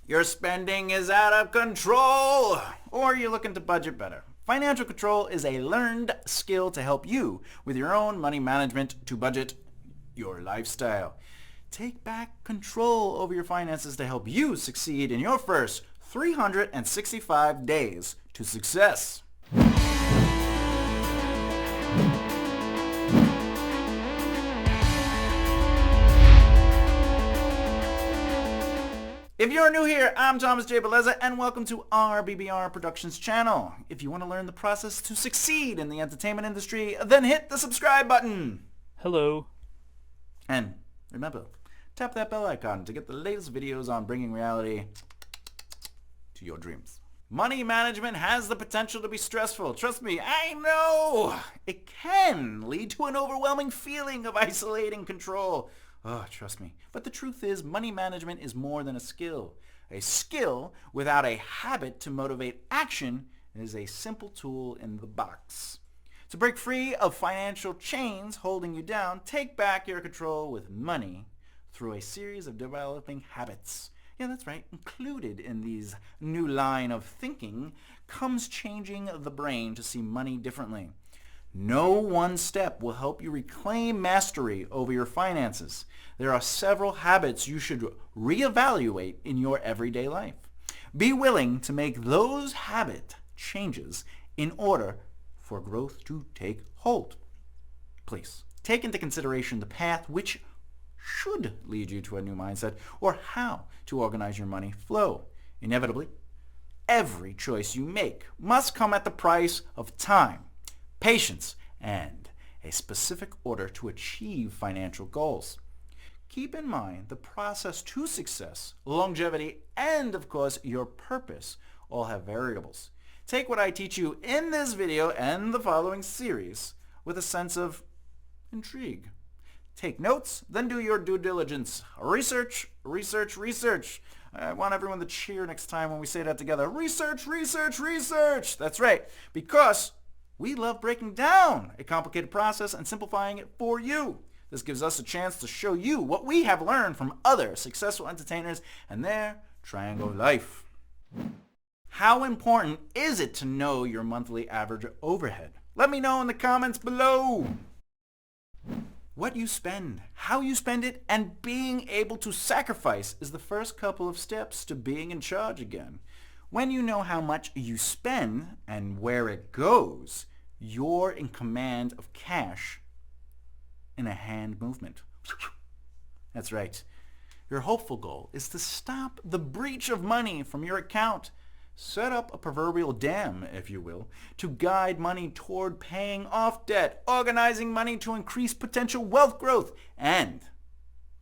Your spending is out of control, or you're looking to budget better. Financial control is a learned skill to help you with your own money management to budget your lifestyle. Take back control over your finances to help you succeed in your first 365 days to success. If you're new here, I'm Thomas J. Beleza, and welcome to our BBR Productions channel. If you want to learn the process to succeed in the entertainment industry, then hit the subscribe button. Hello. And remember, tap that bell icon to get the latest videos on bringing reality to your dreams. Money management has the potential to be stressful. Trust me, I know. It can lead to an overwhelming feeling of isolating control. Oh, trust me. But the truth is, money management is more than a skill. A skill without a habit to motivate action is a simple tool in the box. To break free of financial chains holding you down, take back your control with money through a series of developing habits. Yeah, that's right. Included in these new line of thinking comes changing the brain to see money differently. No one step will help you reclaim mastery over your finances. There are several habits you should reevaluate in your everyday life. Be willing to make those habit changes in order for growth to take hold. Please take into consideration the path which should lead you to a new mindset or how to organize your money flow. Inevitably, every choice you make must come at the price of time, patience, and a specific order to achieve financial goals. Keep in mind the process to success, longevity, and of course your purpose all have variables. Take what I teach you in this video and the following series with a sense of intrigue. Take notes, then do your due diligence. Research, research, research. I want everyone to cheer next time when we say that together. Research, research, research. That's right, because we love breaking down a complicated process and simplifying it for you. This gives us a chance to show you what we have learned from other successful entertainers and their triangle life. How important is it to know your monthly average overhead? Let me know in the comments below. What you spend, how you spend it, and being able to sacrifice is the first couple of steps to being in charge again. When you know how much you spend and where it goes, you're in command of cash in a hand movement. That's right. Your hopeful goal is to stop the breach of money from your account. Set up a proverbial dam, if you will, to guide money toward paying off debt, organizing money to increase potential wealth growth, and,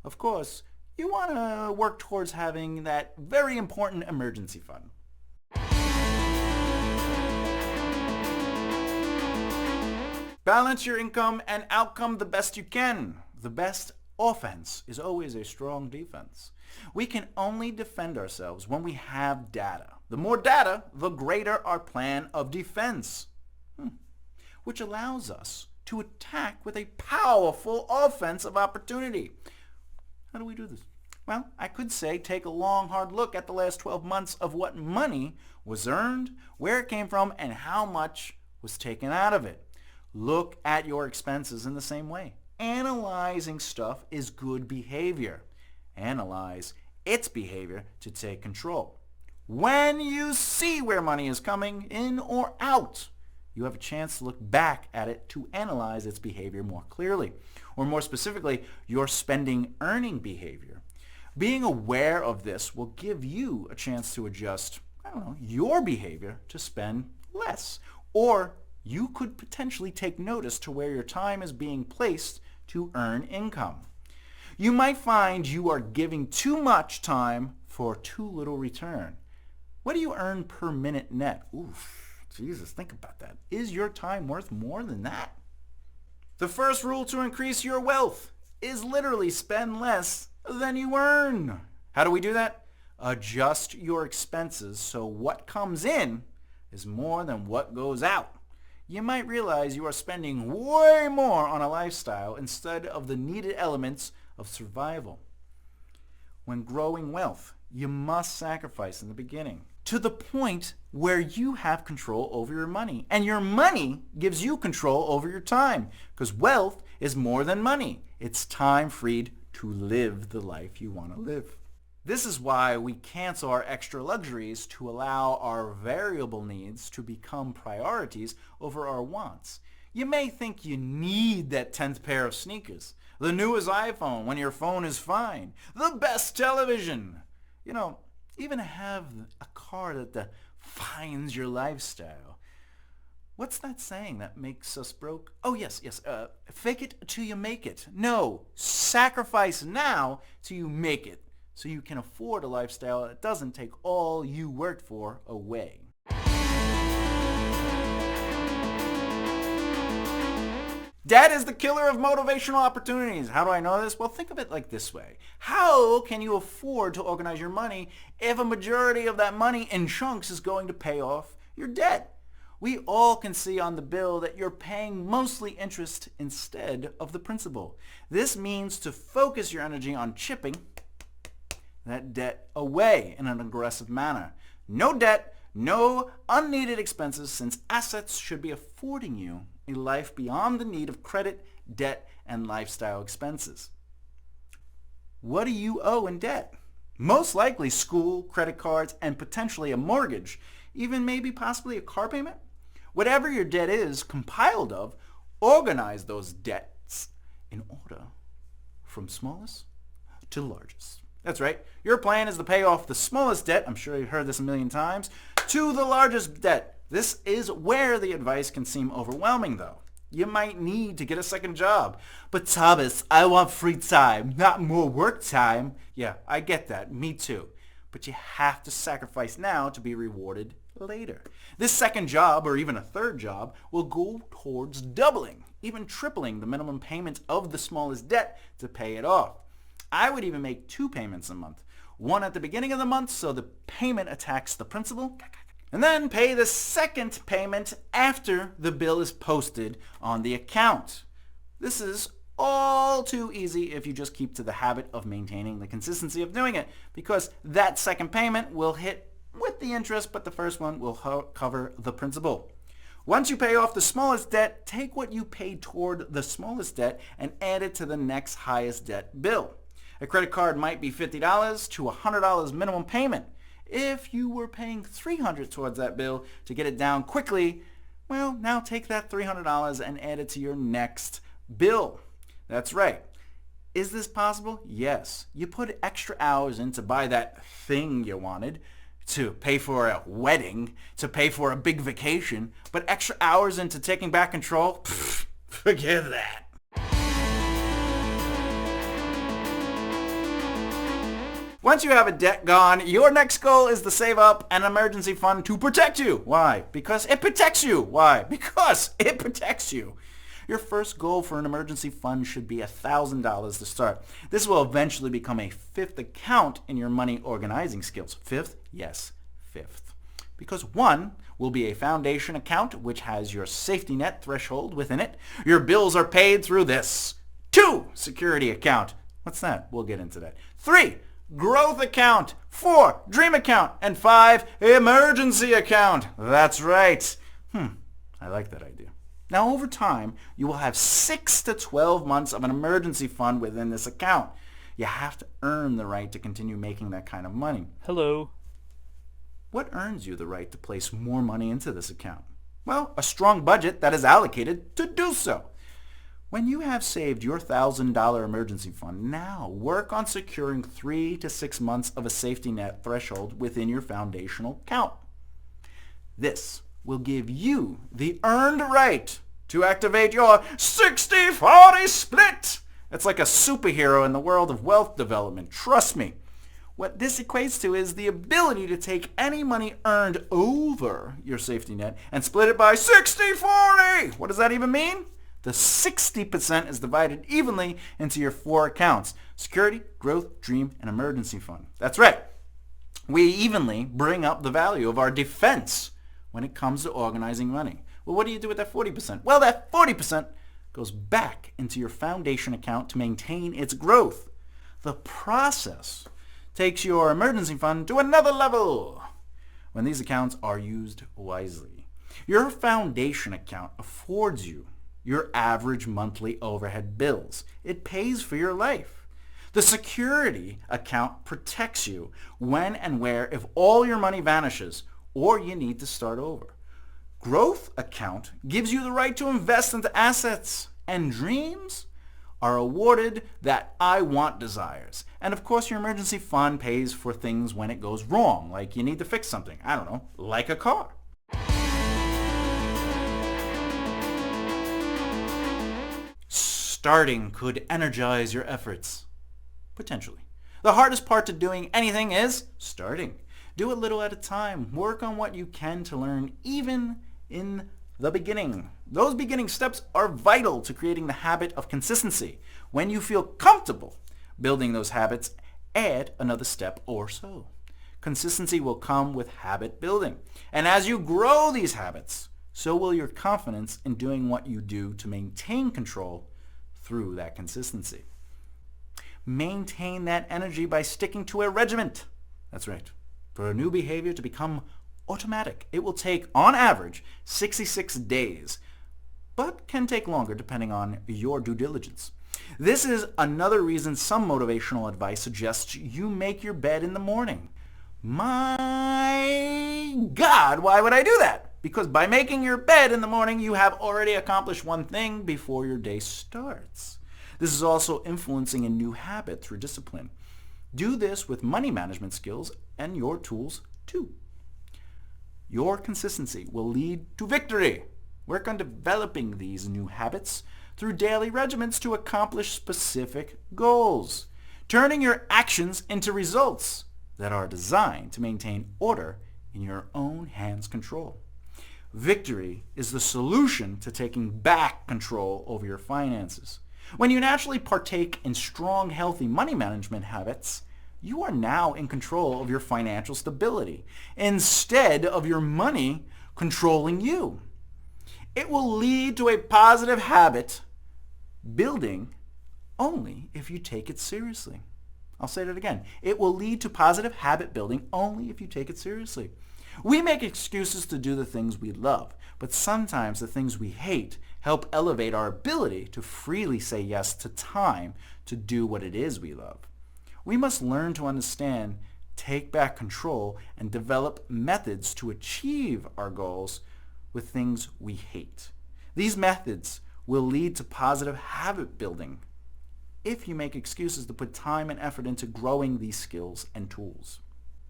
of course, you want to work towards having that very important emergency fund. Balance your income and outcome the best you can. The best offense is always a strong defense. We can only defend ourselves when we have data. The more data, the greater our plan of defense, which allows us to attack with a powerful offensive opportunity. How do we do this? Well, I could say take a long, hard look at the last 12 months of what money was earned, where it came from, and how much was taken out of it. Look at your expenses in the same way. Analyzing stuff is good behavior. Analyze its behavior to take control. When you see where money is coming in or out, you have a chance to look back at it to analyze its behavior more clearly, or more specifically, your spending earning behavior. Being aware of this will give you a chance to adjust, your behavior to spend less, or you could potentially take notice to where your time is being placed to earn income. You might find you are giving too much time for too little return. What do you earn per minute net? Oof, Jesus, think about that. Is your time worth more than that? The first rule to increase your wealth is literally spend less than you earn. How do we do that? Adjust your expenses so what comes in is more than what goes out. You might realize you are spending way more on a lifestyle instead of the needed elements of survival. When growing wealth, You must sacrifice in the beginning to the point where you have control over your money. And your money gives you control over your time, because wealth is more than money. It's time freed to live the life you want to live. This is why we cancel our extra luxuries to allow our variable needs to become priorities over our wants. You may think you need that 10th pair of sneakers, the newest iPhone when your phone is fine, the best television, even have a car that defines your lifestyle. What's that saying that makes us broke? Oh, yes. Fake it till you make it. No, sacrifice now till you make it, so you can afford a lifestyle that doesn't take all you worked for away. Debt is the killer of motivational opportunities. How do I know this? Well, think of it like this way. How can you afford to organize your money if a majority of that money in chunks is going to pay off your debt? We all can see on the bill that you're paying mostly interest instead of the principal. This means to focus your energy on chipping that debt away in an aggressive manner. No debt, no unneeded expenses, since assets should be affording you a life beyond the need of credit, debt, and lifestyle expenses. What do you owe in debt? Most likely school, credit cards, and potentially a mortgage, even maybe possibly a car payment. Whatever your debt is compiled of, organize those debts in order from smallest to largest. That's right. Your plan is to pay off the smallest debt, I'm sure you've heard this a million times, to the largest debt. This is where the advice can seem overwhelming, though. You might need to get a second job. But Thomas, I want free time, not more work time. Yeah, I get that. Me too. But you have to sacrifice now to be rewarded later. This second job, or even a third job, will go towards doubling, even tripling the minimum payment of the smallest debt to pay it off. I would even make 2 payments a month. One at the beginning of the month so the payment attacks the principal, and then pay the second payment after the bill is posted on the account. This is all too easy if you just keep to the habit of maintaining the consistency of doing it, because that second payment will hit with the interest, but the first one will cover the principal. Once you pay off the smallest debt, take what you paid toward the smallest debt and add it to the next highest debt bill. A credit card might be $50 to $100 minimum payment. If you were paying $300 towards that bill to get it down quickly, well, now take that $300 and add it to your next bill. That's right. Is this possible? Yes. You put extra hours in to buy that thing you wanted, to pay for a wedding, to pay for a big vacation, but extra hours into taking back control? Pfft, forget that. Once you have a debt gone, your next goal is to save up an emergency fund to protect you. Why? Because it protects you. Why? Because it protects you. Your first goal for an emergency fund should be $1,000 to start. This will eventually become a 5th account in your money organizing skills. 5th? Yes, 5th. Because 1 will be a foundation account, which has your safety net threshold within it. Your bills are paid through this. 2, security account. What's that? We'll get into that. 3, growth account. 4, dream account. And 5, emergency account. That's right. I like that idea. Now, over time, you will have 6 to 12 months of an emergency fund within this account. You have to earn the right to continue making that kind of money. Hello. What earns you the right to place more money into this account? Well, a strong budget that is allocated to do so. When you have saved your $1,000 emergency fund, now work on securing 3 to 6 months of a safety net threshold within your foundational account. This will give you the earned right to activate your 60-40 split. It's like a superhero in the world of wealth development. Trust me. What this equates to is the ability to take any money earned over your safety net and split it by 60-40. What does that even mean? The 60% is divided evenly into your 4 accounts: security, growth, dream, and emergency fund. That's right. We evenly bring up the value of our defense when it comes to organizing money. Well, what do you do with that 40%? Well, that 40% goes back into your foundation account to maintain its growth. The process takes your emergency fund to another level when these accounts are used wisely. Your foundation account affords you your average monthly overhead bills. It pays for your life. The security account protects you when and where if all your money vanishes or you need to start over. Growth account gives you the right to invest into assets, and dreams are awarded that I want desires. And of course your emergency fund pays for things when it goes wrong, like you need to fix something, I don't know, like a car. Starting could energize your efforts. Potentially. The hardest part to doing anything is starting. Do it little at a time. Work on what you can to learn even in the beginning. Those beginning steps are vital to creating the habit of consistency. When you feel comfortable building those habits, add another step or so. Consistency will come with habit building. And as you grow these habits, so will your confidence in doing what you do to maintain control through that consistency. Maintain that energy by sticking to a regiment. That's right. For a new behavior to become automatic, it will take, on average, 66 days, but can take longer depending on your due diligence. This is another reason some motivational advice suggests you make your bed in the morning. My God, why would I do that? Because by making your bed in the morning, you have already accomplished one thing before your day starts. This is also influencing a new habit through discipline. Do this with money management skills and your tools too. Your consistency will lead to victory. Work on developing these new habits through daily regimens to accomplish specific goals, turning your actions into results that are designed to maintain order in your own hands' control. Victory is the solution to taking back control over your finances. When you naturally partake in strong, healthy money management habits, you are now in control of your financial stability instead of your money controlling you. It will lead to a positive habit building only if you take it seriously. I'll say that again. It will lead to positive habit building only if you take it seriously. We make excuses to do the things we love, but sometimes the things we hate help elevate our ability to freely say yes to time to do what it is we love. We must learn to understand, take back control, and develop methods to achieve our goals with things we hate. These methods will lead to positive habit building if you make excuses to put time and effort into growing these skills and tools.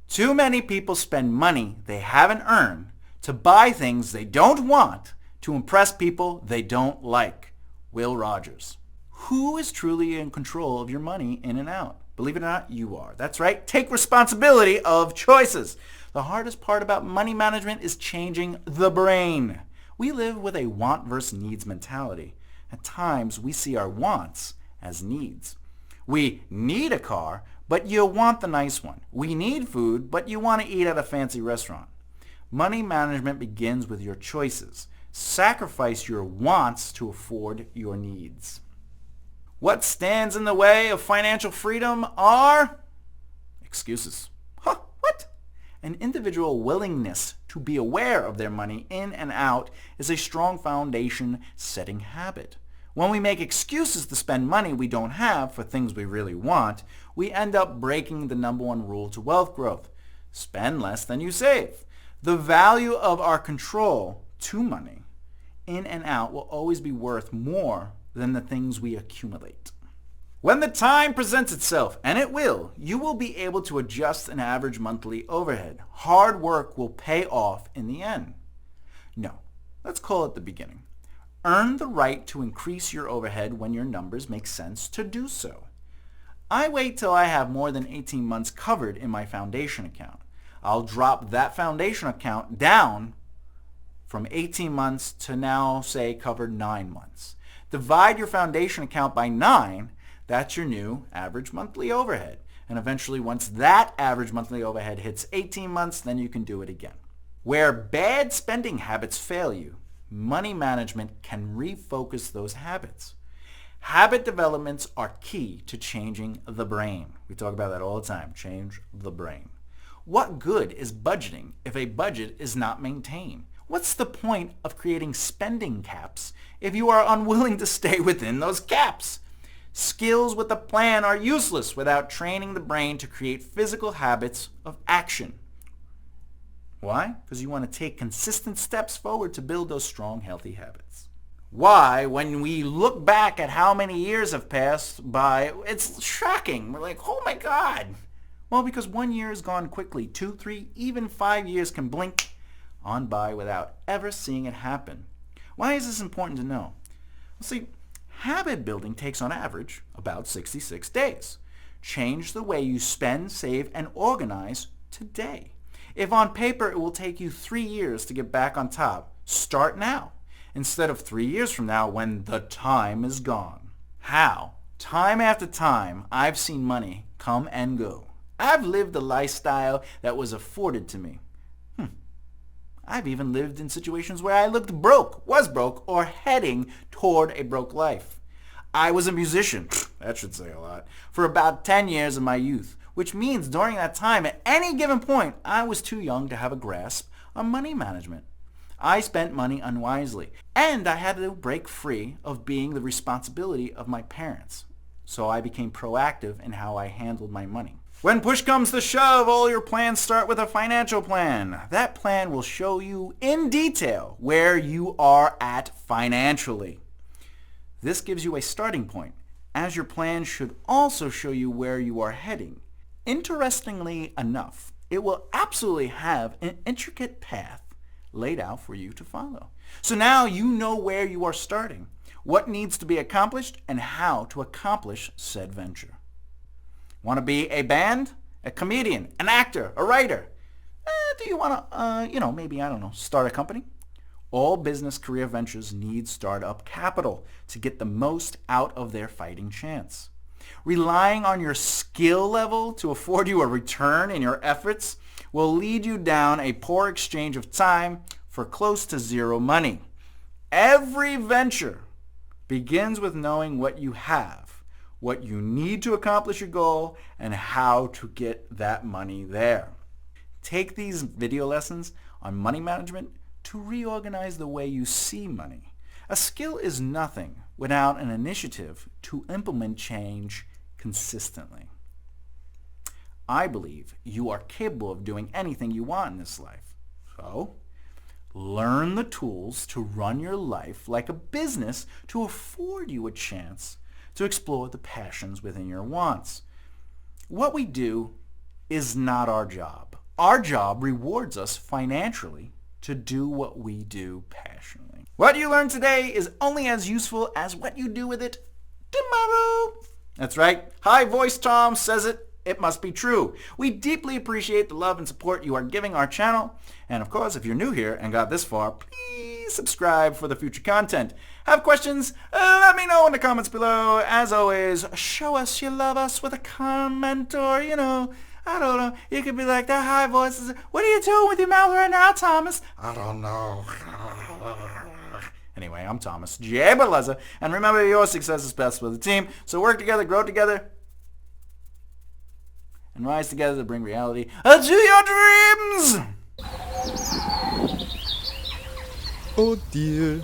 Too many people spend money they haven't earned to buy things they don't want to impress people they don't like. Will Rogers. Who is truly in control of your money in and out? Believe it or not, you are. That's right. Take responsibility of choices. The hardest part about money management is changing the brain. We live with a want versus needs mentality. At times, we see our wants as needs. We need a car, but you want the nice one. We need food, but you want to eat at a fancy restaurant. Money management begins with your choices. Sacrifice your wants to afford your needs. What stands in the way of financial freedom are excuses. What? An individual willingness to be aware of their money in and out is a strong foundation setting habit. When we make excuses to spend money we don't have for things we really want, we end up breaking the number one rule to wealth growth. Spend less than you save. The value of our control to money in and out will always be worth more than the things we accumulate. When the time presents itself, and it will, you will be able to adjust an average monthly overhead. Hard work will pay off in the end. No, let's call it the beginning. Earn the right to increase your overhead when your numbers make sense to do so. I wait till I have more than 18 months covered in my foundation account. I'll drop that foundation account down from 18 months to now, say, covered 9 months. Divide your foundation account by 9, that's your new average monthly overhead. And eventually, once that average monthly overhead hits 18 months, then you can do it again. Where bad spending habits fail you, money management can refocus those habits. Habit developments are key to changing the brain. We talk about that all the time. Change the brain. What good is budgeting if a budget is not maintained? What's the point of creating spending caps if you are unwilling to stay within those caps? Skills with a plan are useless without training the brain to create physical habits of action. Why? Because you want to take consistent steps forward to build those strong, healthy habits. Why, when we look back at how many years have passed by, it's shocking. We're like, oh my God. Well, because 1 year has gone quickly. 2, 3, even 5 years can blink on by without ever seeing it happen. Why is this important to know? Well, see, habit building takes on average about 66 days. Change the way you spend, save, and organize today. If on paper it will take you 3 years to get back on top, start now, instead of 3 years from now when the time is gone. How? Time after time, I've seen money come and go. I've lived a lifestyle that was afforded to me. I've even lived in situations where I looked broke, was broke, or heading toward a broke life. I was a musician, that should say a lot, for about 10 years of my youth, which means during that time, at any given point, I was too young to have a grasp on money management. I spent money unwisely, and I had to break free of being the responsibility of my parents. So I became proactive in how I handled my money. When push comes to shove, all your plans start with a financial plan. That plan will show you in detail where you are at financially. This gives you a starting point, as your plan should also show you where you are heading. Interestingly enough, it will absolutely have an intricate path laid out for you to follow. So now you know where you are starting, what needs to be accomplished, and how to accomplish said venture. Want to be a band, a comedian, an actor, a writer? Do you want to, maybe, start a company? All business career ventures need startup capital to get the most out of their fighting chance. Relying on your skill level to afford you a return in your efforts will lead you down a poor exchange of time for close to zero money. Every venture begins with knowing what you have, what you need to accomplish your goal, and how to get that money there. Take these video lessons on money management to reorganize the way you see money. A skill is nothing without an initiative to implement change consistently. I believe you are capable of doing anything you want in this life. So, learn the tools to run your life like a business to afford you a chance to explore the passions within your wants. What we do is not our job. Our job rewards us financially to do what we do passionately. What you learned today is only as useful as what you do with it tomorrow. That's right. High Voice Tom says it. It must be true. We deeply appreciate the love and support you are giving our channel. And of course, if you're new here and got this far, please subscribe for the future content. Have questions? Let me know in the comments below. As always, show us you love us with a comment, or, I don't know. You could be like, that high voice. What are you doing with your mouth right now, Thomas? I don't know. Anyway, I'm Thomas J. Baleza. And remember, your success is best with a team. So work together, grow together, and rise together to bring reality to your dreams! Oh dear.